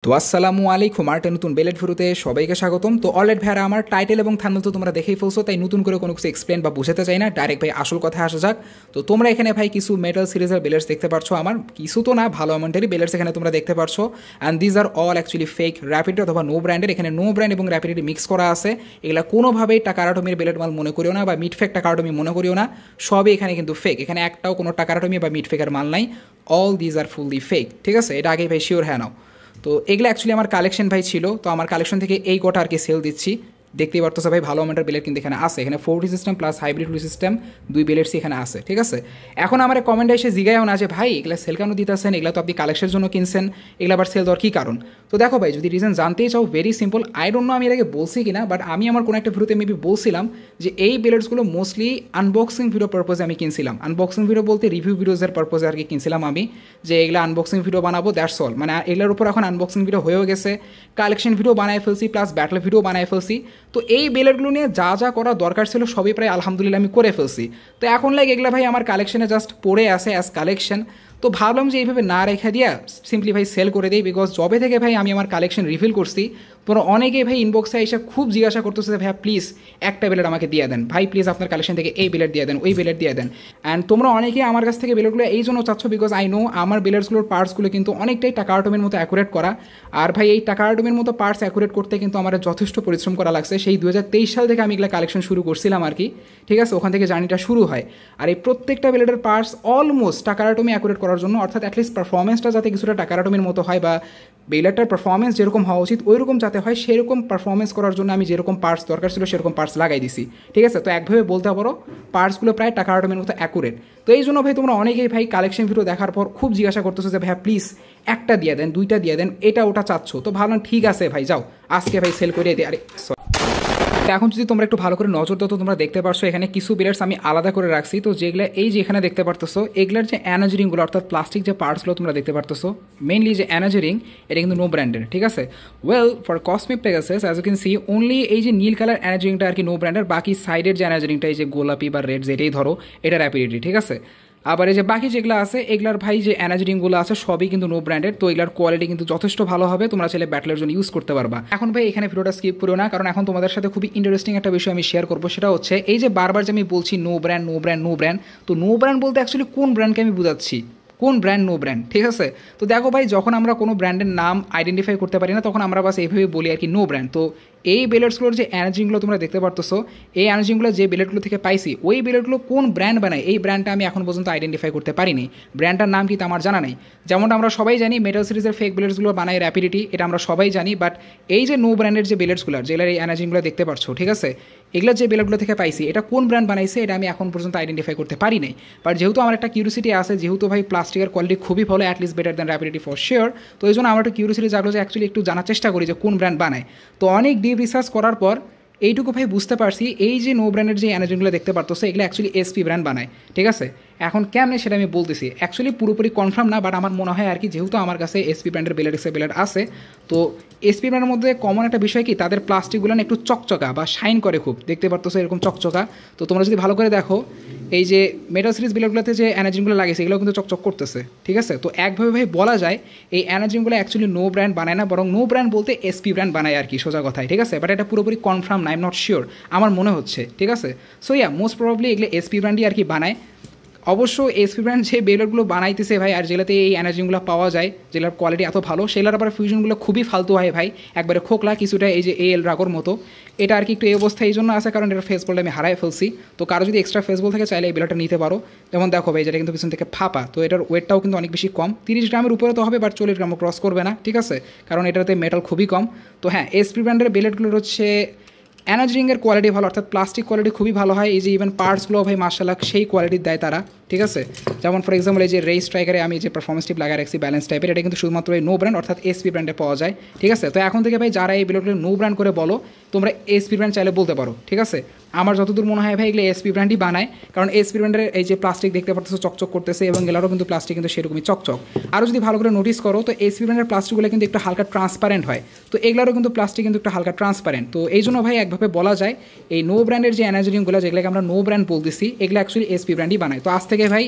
তো আসসালামু আলাইকুম, আর একটা নতুন বেলেট ভিডিওতে সবাইকে স্বাগতম। তো অলরেডি ভাইরা আমার টাইটেল এবং থাম্বনেল তো তোমরা দেখেই ফেলছো, তাই নতুন করে কোনো কিছু এক্সপ্লেন বা বোঝাতে চাই না, ডাইরেক্ট ভাই আসল কথা আসা যাক। তো তোমরা এখানে ভাই কিছু মেটাল সিরিজের বেলেটস দেখতে পারছো, আমার কিছু তো না, ভালো অ্যামাউন্টেরই বেলেটস এখানে তোমরা দেখতে পারছো। And these are all actually fake র্যাপিডি অথবা নো ব্র্যান্ডের। এখানে নো ব্র্যান্ড এবং র্যাপিডিটি মিক্স করা আছে। এগুলা কোনোভাবেই টাকারাটমির বেলেট মাল মনে করিও না, বা মিড ফেক টাকারাটমি মনে করিও না, সবই এখানে কিন্তু ফেক। এখানে একটাও কোনো টাকারাটমি বা মিড ফেকের মাল নাই। All these are fully fake, ঠিক আছে? এটা আগেই ভাই শিওর হ্যাঁ নাও। তো এগুলো অ্যাকচুয়ালি আমার কালেকশন ভাই ছিল, তো আমার কালেকশন থেকে এই গোটা আর কি সেল দিচ্ছি। দেখতেই পারতো ভাই ভালো অ্যামাউন্টের বেলেট কিন্তু এখানে আছে। এখানে 4T system plus hybrid system দুই বেলেটসই এখানে আছে, ঠিক আছে? এখন আমার কমেন্টে এসে জিগায়ও না যে ভাই এগুলো সেল কেন দিতেছেন, এগুলো তো আপনি কালেকশনের জন্য কিনছেন, এগুলো আবার সেল দেওয়ার কী কারণ? তো দেখো ভাই, যদি রিজন জানতেই চাও, very simple. I don't know আমি এর আগে বলছি কিনা, বাট আমি আমার কোনো একটা ভিডিওতে মেবি বলছিলাম যে এই বেলেটসগুলো মোস্টলি আনবক্সিং ভিডিও পারপোজে আমি কিনছিলাম। আনবক্সিং ভিডিও বলতে রিভিউ ভিডিওজের পারপোজে আর কি কিনছিলাম আমি, যে এগুলো আনবক্সিং ভিডিও বানাবো, দ্যাটস অল। মানে এগুলোর উপর এখন আনবক্সিং ভিডিও হয়েও গেছে, কালেকশন ভিডিও বানায় ফেলছি, প্লাস ব্যাটল ভিডিও বানায় ফেলছি। তো এই বেলেটগুলো নিয়ে যা যা করা দরকার ছিল সবই প্রায় আলহামদুলিল্লাহ আমি করে ফেলছি। তো এখন লাইক এগুলো ভাই আমার কালেকশনে জাস্ট পড়ে আসে অ্যাজ কালেকশন। তো ভাবলাম যে এইভাবে না রেখে দিয়া সিম্পলি ভাই সেল করে দিই, বিকজ জবে থেকে ভাই আমি আমার কালেকশন রিভিল করছি। তোমরা অনেকেই ভাই ইনবক্সে এসে খুব জিজ্ঞাসা করতেছে ভাইয়া প্লিজ একটা বেলেট আমাকে দিয়ে দেন, ভাই প্লিজ আপনার কালেকশন থেকে এই বেলেট দিয়ে দেন, ওই বেলেট দিয়ে দেন। অ্যান্ড তোমরা অনেকেই আমার কাছ থেকে বেলেটগুলো এই জন্য চাচ্ছ, বিকজ আই নো আমার বেলেটসগুলোর পার্টসগুলো কিন্তু অনেকটাই টাকারাটমের মতো অ্যাকুরেট করা। আর ভাই এই টাকারাটমের মতো পার্টস অ্যাকুরেট করতে কিন্তু আমার যথেষ্ট পরিশ্রম করা লাগছে। সেই 2023 সাল থেকে আমি এগুলো কালেকশন শুরু করছিলাম আর কি, ঠিক আছে? ওখান থেকে জার্নিটা শুরু হয়। আর এই প্রত্যেকটা বেলেটের পার্টস অলমোস্ট টাকারাটমি অ্যাকুরেট করার জন্য, অর্থাৎ অ্যাটলিস্ট পারফরমেন্সটা যাতে কিছুটা টাকারাটমির মতো হয়, বা বেলেটটার পারফরমেন্স যেরকম হওয়া উচিত ওই রকম যাতে হয়, সেরকম পারফরমেন্স করার জন্য আমি যেরকম পার্টস দরকার ছিল সেরকম পার্টস লাগাই দিছি, ঠিক আছে? তো একভাবে বলতে পারো পার্টসগুলো প্রায় টাকারাটমির মতো অ্যাকুরেট। তো এই জন্য ভাই তোমরা অনেকেই ভাই কালেকশন ভিডিও দেখার পর খুব জিজ্ঞাসা করতেছো যে ভাইয়া প্লিজ একটা দিয়ে দেন, দুইটা দিয়ে দেন, এটা ওটা চাচ্ছ। তো ভাবলাম ঠিক আছে ভাই, যাও আজকে ভাই সেল করে দিই। আরে এখন যদি তোমরা একটু ভালো করে নজর দাও তো তোমরা দেখতে পারছো এখানে কিছু বেলেটস আমি আলাদা করে রাখছি। তো যেগুলো এই যে এখানে দেখতে পারতেছো, এগুলোর যে এনার্জি রিংগুলো অর্থাৎ প্লাস্টিক যে পার্টসগুলো তোমরা দেখতে পারতেছো, মেইনলি যে এনার্জি রিং, এটা কিন্তু নো ব্র্যান্ডের, ঠিক আছে? Well for Cosmic Pegasus as you can see only এই যে নীল কালার এনার্জি রিংটা আর কি নো ব্র্যান্ডের। বাকি সাইডের যে এনার্জি রিংটা এই যে গোলাপি বা রেড যেটাই ধরো, এটা র্যাপিডিটি, ঠিক আছে? আবার এই যে বাকি যেগুলো আছে এগুলার ভাই যে এনার্জি ড্রিঙ্কগুলো আছে সবই কিন্তু নো ব্র্যান্ডেড। তো এগুলার কোয়ালিটি কিন্তু যথেষ্ট ভালো হবে, তোমরা চাইলে ব্যাটলের জন্য ইউজ করতে পারবা। এখন ভাই এখানে ভিডিওটা স্কিপ করো না, কারণ এখন তোমাদের সাথে খুবই ইন্টারেস্টিং একটা বিষয় আমি শেয়ার করবো। সেটা হচ্ছে এই যে বারবার যে আমি বলছি no brand no brand no brand, তো নো ব্র্যান্ড বলতে অ্যাকচুয়ালি কোন ব্র্যান্ডকে আমি বুঝাচ্ছি, কোন ব্র্যান্ড নো ব্র্যান্ড, ঠিক আছে? তো দেখো ভাই, যখন আমরা কোনো ব্র্যান্ডের নাম আইডেন্টিফাই করতে পারি না তখন আমরা বাস এইভাবে বলি আর কি নো ব্র্যান্ড। তো এই বেলেটসগুলোর যে এনার্জিগুলো তোমরা দেখতে পারতেছো, এই এনার্জিগুলো যে বেলেটগুলো থেকে পাইছি ওই বেলেটগুলো কোন ব্র্যান্ড বানায় এই ব্র্যান্ডটা আমি এখন পর্যন্ত আইডেন্টিফাই করতে পারিনি। ব্র্যান্ডটার নাম কি তা আমার জানা নেই। যেমনটা আমরা সবাই জানি মেটাল সিরিজের ফেক বেলেটসগুলো বানায় র্যাপিডিটি, এটা আমরা সবাই জানি। বাট এই যে নো ব্র্যান্ডের যে বেলেটসগুলো, যেগুলোর এই এনার্জিগুলো দেখতে পাচ্ছ, ঠিক আছে, এগুলো যে বেলেটগুলো থেকে পাইছি এটা কোন ব্র্যান্ড বানাইছে এটা আমি এখন পর্যন্ত আইডেন্টিফাই করতে পারি নাই। বাট যেহেতু আমার একটা কিউরিসিটি আছে, যেহেতু ভাই প্লাস্টিকের কোয়ালিটি খুবই ভালো, at least better than Rapidity for sure, তো এই জন্য আমার একটা কিউরিসিটি জাগলো যে অ্যাকচুয়ালি একটু জানার চেষ্টা করি যে কোন ব্র্যান্ড বানায়। তো অনেক ডিপ রিসার্চ করার পর এইটুকু ভাই বুঝতে পারছি এই যে নো ব্র্যান্ডের যে এনার্জিগুলো দেখতে পারতেছে এগুলো অ্যাকচুয়ালি এসপি ব্র্যান্ড বানায়, ঠিক আছে? এখন কেমনে সেটা আমি বলতেছি, অ্যাকচুয়ালি পুরোপুরি কনফার্ম না, বাট আমার মনে হয় আর কি, যেহেতু আমার কাছে এসপি ব্র্যান্ডের বেলেট আছে, তো এসপি ব্র্যান্ডের মধ্যে কমন একটা বিষয় কি, তাদের প্লাস্টিকগুলো একটু চকচকা বা শাইন করে খুব, দেখতে পারতেছো এরকম চকচকা। তো তোমরা যদি ভালো করে দেখো এই যে মেটাল সিরিজ বেলেটগুলোতে যে এনার্জিগুলো লাগিয়েছে এগুলো কিন্তু চকচক করতেছে, ঠিক আছে? তো একভাবে ভাই বলা যায় এই এনার্জিগুলো অ্যাকচুয়ালি নো ব্র্যান্ড বানায় না, বরং নো ব্র্যান্ড বলতে এসপি ব্র্যান্ড বানায় আর কি, সোজা কথায়, ঠিক আছে? বাট এটা পুরোপুরি কনফার্ম না, আই এম নট শিওর, আমার মনে হচ্ছে, ঠিক আছে? সো ইয়া মোস্ট প্রবাবলি এগুলো এসপি ব্র্যান্ডই আর কি বানায়। অবশ্য এসপি ব্র্যান্ড যে বেলেটগুলো বানাইতেছে ভাই, আর যেগুলোতে এই এনার্জিগুলো পাওয়া যায়, যেগুলোর কোয়ালিটি এত ভালো, সেগুলোর আবার ফিউশনগুলো খুবই ফালতু হয় ভাই, একবারে খোকলা কিছুটা, এই যে এল রাগোর মতো। এটা আর কি একটু এই অবস্থা এই জন্য আছে কারণ এটার ফেসবলটা আমি হারাই ফেলছি। তো কারো যদি এক্সট্রা ফেসবল থেকে চাইলে এই বেলেটটা নিতে পারো। যেমন দেখো ভাই, যেটা কিন্তু পিছন থেকে ফাঁপা, তো এটার ওয়েটটাও কিন্তু অনেক বেশি কম, 30 গ্রামের উপরে তো হবে, বাট 40 গ্রামও ক্রস করবে না, ঠিক আছে? কারণ এটাতে মেটাল খুবই কম। তো হ্যাঁ, এসপি ব্র্যান্ডের বেলেটগুলোর হচ্ছে এনার্জি রিংয়ের কোয়ালিটি ভালো, অর্থাৎ প্লাস্টিক কোয়ালিটি খুবই ভালো হয়। এই যে ইভেন পার্টসগুলো ভাই মার্শাল্লাহ সেই কোয়ালিটির দেয় তারা, ঠিক আছে? যেমন ফর এক্সাম্পল এই যে রেস স্ট্রাইকারে আমি যে পারফরমেন্স টিপ লাগাই রাখছি ব্যালেন্স টাইপের, এটা কিন্তু শুধুমাত্র এই নো ব্র্যান্ড অর্থাৎ এসপি ব্র্যান্ডে পাওয়া যায়, ঠিক আছে? তো এখন থেকে ভাই যারা এই বেলেটগুলো নো ব্র্যান্ড করে বলো, তোমরা এসপি ব্র্যান্ড চাইলে বলতে পারো, ঠিক আছে? আমার যতদূর মনে হয় ভাই এগুলো এসপি ব্র্যান্ডই বানায়, কারণ এসপি ব্র্যান্ডের এই যে প্লাস্টিক দেখতে পারতেছো চকচক করতেছে, এবং এগুলোরও কিন্তু প্লাস্টিক কিন্তু সেরকমই চকচক। আরও যদি ভালো করে নোটিস করো তো এসপি ব্র্যান্ডের প্লাস্টিকগুলো কিন্তু একটু হালকা ট্রান্সপারেন্ট হয়, তো এগুলোরও কিন্তু প্লাস্টিক কিন্তু একটু হালকা ট্রান্সপারেন্ট। তো এই জন্য ভাই একভাবে বলা যায় এই নো ব্র্যান্ডের যে এনার্জি ড্রিঙ্কগুলো যেগুলোকে আমরা নো ব্র্যান্ড বলতেছি এগুলো অ্যাকচুয়ালি এসপি ব্র্যান্ডই বানায়। তো আজ থেকে থেকে ভাই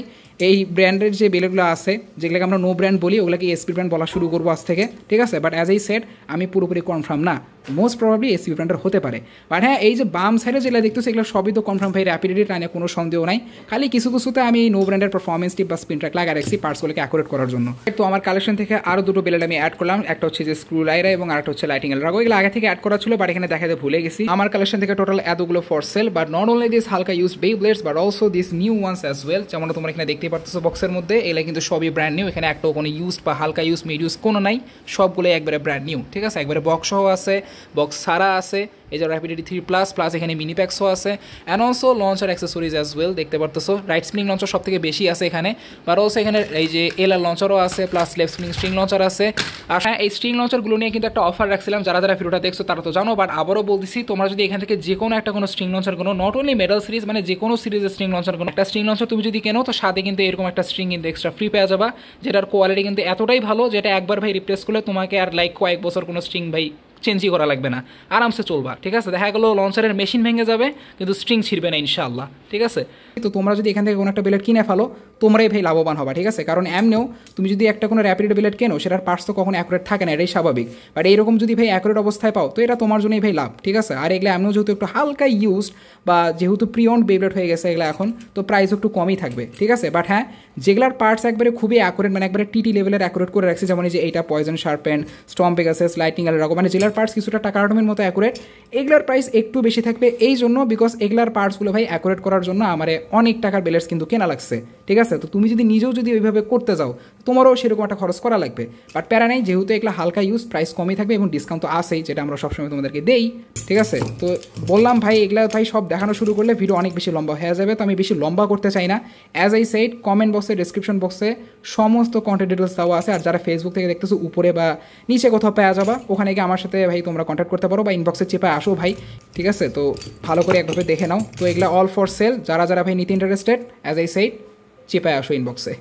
এই ব্র্যান্ডের যে বেলেটগুলো আছে যেগুলোকে আমরা নো ব্র্যান্ড বলি ওগুলোকে এসপি ব্র্যান্ড বলা শুরু করবো আজ থেকে, ঠিক আছে। বাট অ্যাজ এই সেট আমি পুরোপুরি কনফার্ম না, মোস্ট প্রবাবলি এসপি ব্র্যান্ডের হতে পারে। বাট হ্যাঁ এই যে বাম সাইডে যেগুলো দেখতেছে এগুলো সবই তো কনফার্ম ভাই র্যাপিডিটি টাইনে কোনো সন্দেহ নাই। খালি কিছু কিছুতে আমি নো ব্র্যান্ডের পারফরমেন্স টিপ বা স্পিন ট্র্যাক লাগা রাখছি পার্টসগুলোকে অ্যাকুরেট করার জন্য। তো আমার কালেকশন থেকে আরও দুটো বেলেট আমি অ্যাড করলাম, একটা হচ্ছে যে স্ক্রু লাইরা এবং আরেকটা হচ্ছে লাইটিং এল রাগো। এগুলো আগে থেকে অ্যাড করা ছিল বাট এখানে দেখাতে ভুলে গেছি। আমার কালেকশন থেকে টোটাল এতগুলো for sale, but not only this হালকা use Beyblades but also this new ones as well. যেমন তোমরা এখানে দেখতেই পারতেছো বক্সের মধ্যে এগুলো কিন্তু সবই ব্র্যান্ড নিউ, এখানে একটাও কোনো ইউজড বা হালকা ইউজ মিড ইউজ কোনো নাই, সবগুলো একবারে ব্র্যান্ড নিউ, ঠিক আছে। একবারে বক্স সহ আছে, বক্স ছাড়া আছে, এই যে র্যাপিডিটি 3 প্লাস এখানে মিনি প্যাক্সও আছে and also launcher accessories as well. দেখতে পারতেছো রাইট স্প্রিং লঞ্চার সব থেকে বেশি আছে এখানে, বাট অলসো এখানে এই যে এলআর লঞ্চারও আছে প্লাস লেফট স্প্রিং লঞ্চার আছে। আর হ্যাঁ এই স্ট্রিং লঞ্চারগুলো নিয়ে কিন্তু একটা অফার রাখছিলাম, যারা যারা ভিডিওটা দেখছো তারা তো জানো, বাট আবারও বলতেছি তোমরা যদি এখান থেকে যে কোনো একটা কোনো স্ট্রিং লঞ্চার কোনো নট অনলি মেটাল সিরিজ মানে যে কোনো সিরিজের স্ট্রিং লঞ্চার কোনো একটা স্ট্রিং লঞ্চার তুমি যদি কেনো তো সাথে কিন্তু এরকম একটা স্ট্রিং কিন্তু এক্সট্রা ফ্রি পেয়ে যাবা, যেটার কোয়ালিটি কিন্তু এতটাই ভালো যেটা একবার ভাই রিপ্লেস করলে তোমাকে আর লাইক কয়েক বছর কোনো স্ট্রিং ভাই চেঞ্জই করা লাগবে না, আরামসে চলবা, ঠিক আছে। দেখা গেলো লঞ্চারের মেশিন ভেঙে যাবে কিন্তু স্ট্রিং ছিঁড়বে না ইনশাআল্লাহ, ঠিক আছে। তো তোমরা যদি এখান থেকে কোনো একটা বেলেট কিনে ফেলো তোমরাই ভাই লাভবান হবা, ঠিক আছে। কারণ এমনিও তুমি যদি একটা কোনো র্যাপিড বেলেট কেনো সেটার পার্টস তো কখনো অ্যাকুরেট থাকে না, এটাই স্বাভাবিক। বাট এইরকম যদি ভাই অ্যাকুরেট অবস্থায় পাও তো এটা তোমার জন্যই ভাই লাভ, ঠিক আছে। আর এগুলো এমনিও যেহেতু একটু হালকা ইউজড বা যেহেতু প্রিয়ন্ড বেবলেট হয়ে গেছে এগুলো এখন, তো প্রাইস একটু কমই থাকবে, ঠিক আছে। বাট হ্যাঁ যেগুলার পার্টস একবারে খুবই অ্যাকুরেট মানে একবারে টিটি লেভেলের অ্যাকুরেট করে রাখছে, যেমন এই যে এইটা poison sharpen, storm Pegasus, lightning L Drago, মানে যেগুলার পার্টস কিছুটা টাকা আটমের মতো অ্যাকুরেট, এগুলার প্রাইস একটু বেশি থাকবে এই জন্য বিকজ এগুলার পার্টসগুলো ভাই অ্যাকুরেট করার জন্য আমার অনেক টাকার বেলেটস কিন্তু কেনা লাগছে, ঠিক আছে। তো তুমি যদি নিজেও যদি ওইভাবে করতে যাও তোমারও সেরকম একটা খরচ করা লাগবে। বাট প্যারা নেই, যেহেতু এগুলো হালকা ইউজ প্রাইস কমই থাকবে এবং ডিসকাউন্ট তো আসেই, যেটা আমরা সবসময় তোমাদেরকে দেই, ঠিক আছে। তো বললাম ভাই এগুলা ভাই সব দেখানো শুরু করলে ভিডিও অনেক বেশি লম্বা হয়ে যাবে, তো আমি বেশি লম্বা করতে চাই না। অ্যাজ আই সেড কমেন্ট বক্সে ডিসক্রিপশন বক্সে সমস্ত কন্টেন্ট ডিটেলস দেওয়া আছে, আর যারা ফেসবুক থেকে দেখতেছো উপরে বা নিচে কোথাও পেয়ে যাবা, ওখানে গিয়ে আমার সাথে ভাই তোমরা কন্ট্যাক্ট করতে পারো বা ইনবক্সে চেপায় আসো ভাই, ঠিক আছে। তো ভালো করে একভাবে দেখে নাও। তো এগুলা অল ফর সেল, যারা যারা ভাই নিতে ইন্টারেস্টেড অ্যাজ আই সেড চেপায় আসো ইনবক্সে।